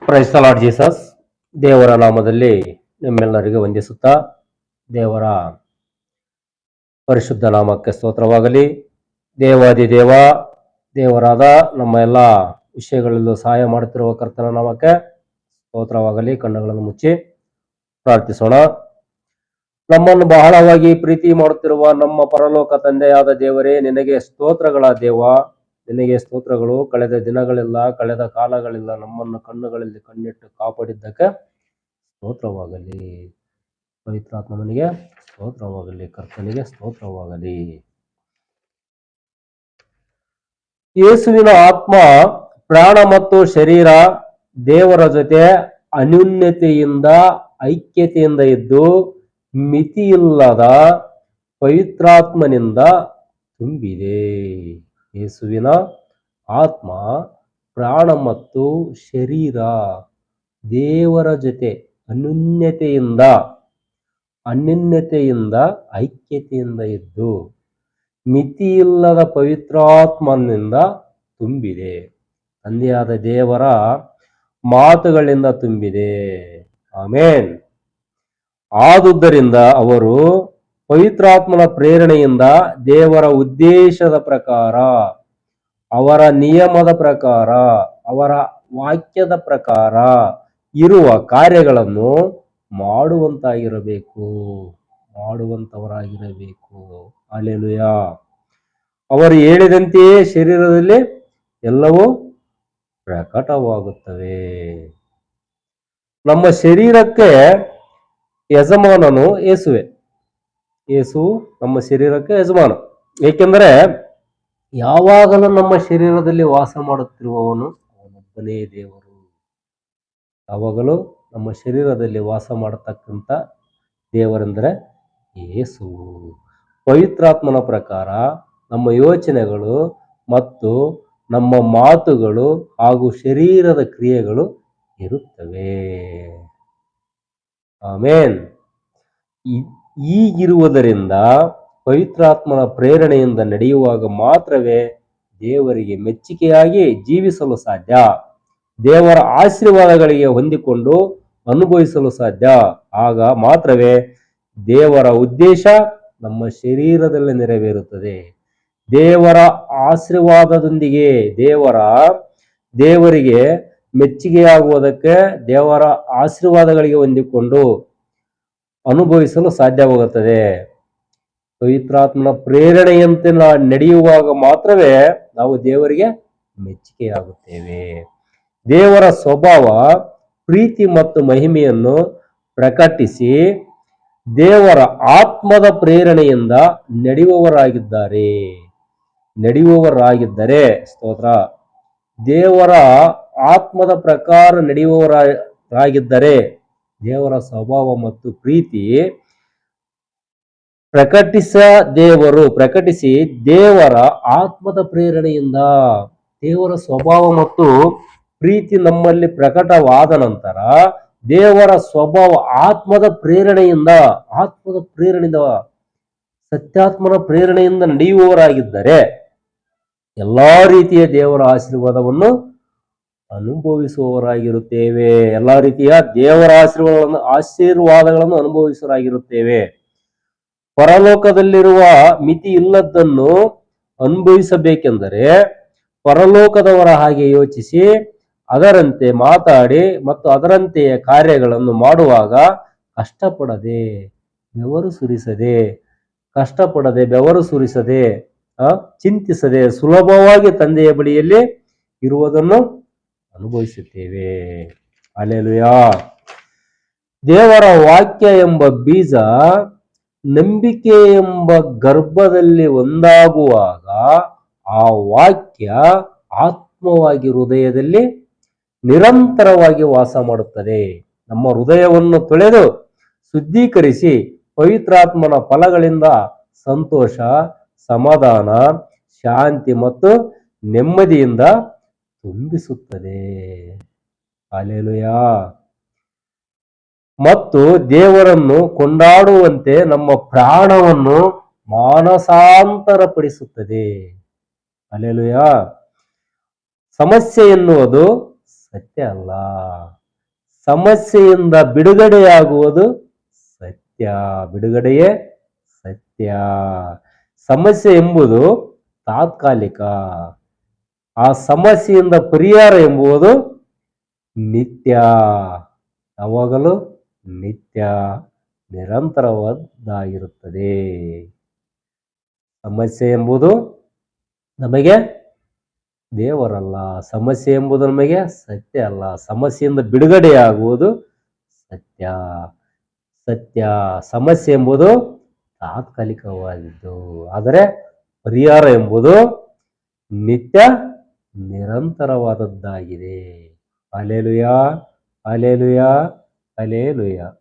Praise the lord Jesus. ದೇವರ ನಾಮದಲ್ಲಿ ನಿಮ್ಮೆಲ್ಲರಿಗೆ ವಂದಿಸುತ್ತಾ ದೇವರ ಪರಿಶುದ್ಧ ನಾಮಕ್ಕೆ ಸ್ತೋತ್ರವಾಗಲಿ. ದೇವಾದಿದೇವ ದೇವರಾದ ನಮ್ಮ ಎಲ್ಲ ವಿಷಯಗಳಲ್ಲೂ ಸಹಾಯ ಮಾಡುತ್ತಿರುವ ಕರ್ತನ ನಾಮಕ್ಕೆ ಸ್ತೋತ್ರವಾಗಲಿ. ಕಣ್ಣುಗಳನ್ನು ಮುಚ್ಚಿ ಪ್ರಾರ್ಥಿಸೋಣ. ನಮ್ಮನ್ನು ಬಹಳವಾಗಿ ಪ್ರೀತಿ ಮಾಡುತ್ತಿರುವ ನಮ್ಮ ಪರಲೋಕ ತಂದೆಯಾದ ದೇವರೇ, ನಿನಗೆ ಸ್ತೋತ್ರಗಳ ದೇವ, ನಿನಗೆ ಸ್ತೋತ್ರಗಳು. ಕಳೆದ ದಿನಗಳೆಲ್ಲ, ಕಳೆದ ಕಾಲಗಳೆಲ್ಲ ನಮ್ಮನ್ನು ಕಣ್ಣುಗಳಲ್ಲಿ ಕಣ್ಣಿಟ್ಟು ಕಾಪಾಡಿದ್ದಕ್ಕೆ ಸ್ತೋತ್ರವಾಗಲಿ. ಪವಿತ್ರಾತ್ಮನಿಗೆ ಸ್ತೋತ್ರವಾಗಲಿ, ಕರ್ತನಿಗೆ ಸ್ತೋತ್ರವಾಗಲಿ. ಯೇಸುವಿನ ಆತ್ಮ, ಪ್ರಾಣ ಮತ್ತು ಶರೀರ ದೇವರ ಜೊತೆ ಅನ್ಯೋನ್ಯತೆಯಿಂದ ಐಕ್ಯತೆಯಿಂದ ಇದ್ದು ಮಿತಿಯಿಲ್ಲದ ಪವಿತ್ರಾತ್ಮನಿಂದ ತುಂಬಿದೆ. ಯೇಸುವಿನ ಆತ್ಮ, ಪ್ರಾಣ ಮತ್ತು ಶರೀರ ದೇವರ ಜೊತೆ ಅನ್ಯೋನ್ಯತೆಯಿಂದ ಐಕ್ಯತೆಯಿಂದ ಇದ್ದು ಮಿತಿಯಿಲ್ಲದ ಪವಿತ್ರಾತ್ಮನಿಂದ ತುಂಬಿದೆ. ತಂದೆಯಾದ ದೇವರ ಮಾತುಗಳಿಂದ ತುಂಬಿದೆ. ಆಮೇನ್. ಆದುದರಿಂದ ಅವರು ಪವಿತ್ರಾತ್ಮನ ಪ್ರೇರಣೆಯಿಂದ ದೇವರ ಉದ್ದೇಶದ ಪ್ರಕಾರ, ಅವರ ನಿಯಮದ ಪ್ರಕಾರ, ಅವರ ವಾಕ್ಯದ ಪ್ರಕಾರ ಇರುವ ಕಾರ್ಯಗಳನ್ನು ಮಾಡುವಂತವರಾಗಿರಬೇಕು. ಹಲ್ಲೆಲೂಯಾ. ಅವರು ಹೇಳಿದಂತೆಯೇ ಶರೀರದಲ್ಲಿ ಎಲ್ಲವೂ ಪ್ರಕಟವಾಗುತ್ತವೆ. ನಮ್ಮ ಶರೀರಕ್ಕೆ ಯಜಮಾನನು ಯೇಸುವೆ. ಯೇಸು ನಮ್ಮ ಶರೀರಕ್ಕೆ ಯಜಮಾನ. ಏಕೆಂದರೆ ಯಾವಾಗಲೂ ನಮ್ಮ ಶರೀರದಲ್ಲಿ ವಾಸ ಮಾಡುತ್ತಿರುವವನು ಅವನೊಬ್ಬನೇ ದೇವರು. ಯಾವಾಗಲೂ ನಮ್ಮ ಶರೀರದಲ್ಲಿ ವಾಸ ಮಾಡತಕ್ಕಂಥ ದೇವರೆಂದರೆ ಯೇಸು. ಪವಿತ್ರಾತ್ಮನ ಪ್ರಕಾರ ನಮ್ಮ ಯೋಚನೆಗಳು ಮತ್ತು ನಮ್ಮ ಮಾತುಗಳು ಹಾಗೂ ಶರೀರದ ಕ್ರಿಯೆಗಳು ಇರುತ್ತವೆ. ಆಮೇನ್. ಈಗಿರುವುದರಿಂದ ಪವಿತ್ರಾತ್ಮನ ಪ್ರೇರಣೆಯಿಂದ ನಡೆಯುವಾಗ ಮಾತ್ರವೇ ದೇವರಿಗೆ ಮೆಚ್ಚುಗೆಯಾಗಿ ಜೀವಿಸಲು ಸಾಧ್ಯ. ದೇವರ ಆಶೀರ್ವಾದಗಳಿಗೆ ಹೊಂದಿಕೊಂಡು ಅನುಭವಿಸಲು ಸಾಧ್ಯ. ಆಗ ಮಾತ್ರವೇ ದೇವರ ಉದ್ದೇಶ ನಮ್ಮ ಶರೀರದಲ್ಲಿ ನೆರವೇರುತ್ತದೆ. ದೇವರ ಆಶೀರ್ವಾದದೊಂದಿಗೆ ದೇವರಿಗೆ ಮೆಚ್ಚುಗೆಯಾಗುವುದಕ್ಕೆ ದೇವರ ಆಶೀರ್ವಾದಗಳಿಗೆ ಹೊಂದಿಕೊಂಡು ಅನುಭವಿಸಲು ಸಾಧ್ಯವಾಗುತ್ತದೆ. ಪವಿತ್ರಾತ್ಮನ ಪ್ರೇರಣೆಯಂತೆ ನಡೆಯುವಾಗ ಮಾತ್ರವೇ ನಾವು ದೇವರಿಗೆ ಮೆಚ್ಚುಗೆಯಾಗುತ್ತೇವೆ. ದೇವರ ಸ್ವಭಾವ, ಪ್ರೀತಿ ಮತ್ತು ಮಹಿಮೆಯನ್ನು ಪ್ರಕಟಿಸಿ ದೇವರ ಆತ್ಮದ ಪ್ರೇರಣೆಯಿಂದ ನಡೆಯುವವರಾಗಿದ್ದರೆ ಸ್ತೋತ್ರ. ದೇವರ ಆತ್ಮದ ಪ್ರಕಾರ ನಡೆಯುವವರಾಗಿದ್ದರೆ ದೇವರ ಸ್ವಭಾವ ಮತ್ತು ಪ್ರೀತಿ ಪ್ರಕಟಿಸಿ ದೇವರ ಆತ್ಮದ ಪ್ರೇರಣೆಯಿಂದ ದೇವರ ಸ್ವಭಾವ ಮತ್ತು ಪ್ರೀತಿ ನಮ್ಮಲ್ಲಿ ಪ್ರಕಟವಾದ ನಂತರ ದೇವರ ಸ್ವಭಾವ ಆತ್ಮದ ಪ್ರೇರಣೆಯಿಂದ ಸತ್ಯಾತ್ಮನ ಪ್ರೇರಣೆಯಿಂದ ನಡೆಯುವವರಾಗಿದ್ದರೆ ಎಲ್ಲಾ ರೀತಿಯ ದೇವರ ಆಶೀರ್ವಾದವನ್ನು ಅನುಭವಿಸುವವರಾಗಿರುತ್ತೇವೆ. ಎಲ್ಲಾ ರೀತಿಯ ದೇವರ ಆಶೀರ್ವಾದಗಳನ್ನು ಅನುಭವಿಸುವವರಾಗಿರುತ್ತೇವೆ. ಪರಲೋಕದಲ್ಲಿರುವ ಮಿತಿ ಇಲ್ಲದನ್ನು ಅನುಭವಿಸಬೇಕೆಂದರೆ ಪರಲೋಕದವರ ಹಾಗೆ ಯೋಚಿಸಿ ಅದರಂತೆ ಮಾತಾಡಿ ಮತ್ತು ಅದರಂತೆಯೇ ಕಾರ್ಯಗಳನ್ನು ಮಾಡುವಾಗ ಕಷ್ಟಪಡದೆ ಬೆವರು ಸುರಿಸದೆ ಚಿಂತಿಸದೆ ಸುಲಭವಾಗಿ ತಂದೆಯ ಬಳಿಯಲ್ಲಿ ಇರುವುದನ್ನು ಅನುಭವಿಸುತ್ತೇವೆ. ಹಲ್ಲೆಲೂಯಾ. ದೇವರ ವಾಕ್ಯ ಎಂಬ ಬೀಜ ನಂಬಿಕೆ ಎಂಬ ಗರ್ಭದಲ್ಲಿ ಒಂದಾಗುವಾಗ ಆ ವಾಕ್ಯ ಆತ್ಮವಾಗಿ ಹೃದಯದಲ್ಲಿ ನಿರಂತರವಾಗಿ ವಾಸ ಮಾಡುತ್ತದೆ. ನಮ್ಮ ಹೃದಯವನ್ನು ತೊಳೆದು ಶುದ್ಧೀಕರಿಸಿ ಪವಿತ್ರಾತ್ಮನ ಫಲಗಳಿಂದ ಸಂತೋಷ, ಸಮಾಧಾನ, ಶಾಂತಿ ಮತ್ತು ನೆಮ್ಮದಿಯಿಂದ ತುಂಬಿಸುತ್ತದೆ. ಹಲ್ಲೆಲೂಯಾ. ಮತ್ತು ದೇವರನ್ನು ಕೊಂಡಾಡುವಂತೆ ನಮ್ಮ ಪ್ರಾಣವನ್ನು ಮಾನಸಾಂತರ ಪಡಿಸುತ್ತದೆ. ಹಲ್ಲೆಲೂಯಾ. ಸಮಸ್ಯೆ ಎನ್ನುವುದು ಸತ್ಯ ಅಲ್ಲ. ಸಮಸ್ಯೆಯಿಂದ ಬಿಡುಗಡೆಯಾಗುವುದು ಸತ್ಯ. ಬಿಡುಗಡೆಯೇ ಸತ್ಯ. ಸಮಸ್ಯೆ ಎಂಬುದು ತಾತ್ಕಾಲಿಕ. ಆ ಸಮಸ್ಯೆಯಿಂದ ಪರಿಹಾರ ಎಂಬುದು ನಿತ್ಯ. ಯಾವಾಗಲೂ ನಿತ್ಯ, ನಿರಂತರವಾದ್ದಾಗಿರುತ್ತದೆ. ಸಮಸ್ಯೆ ಎಂಬುದು ನಮಗೆ ದೇವರಲ್ಲ. ಸಮಸ್ಯೆ ಎಂಬುದು ನಮಗೆ ಸತ್ಯ ಅಲ್ಲ. ಸಮಸ್ಯೆಯಿಂದ ಬಿಡುಗಡೆಯಾಗುವುದು ಸತ್ಯ. ಸತ್ಯ. ಸಮಸ್ಯೆ ಎಂಬುದು ತಾತ್ಕಾಲಿಕವಾಗಿದ್ದು, ಆದರೆ ಪರಿಹಾರ ಎಂಬುದು ನಿತ್ಯ ನಿರಂತರವಾದದ್ದಾಗಿದೆ. Hallelujah, hallelujah, hallelujah.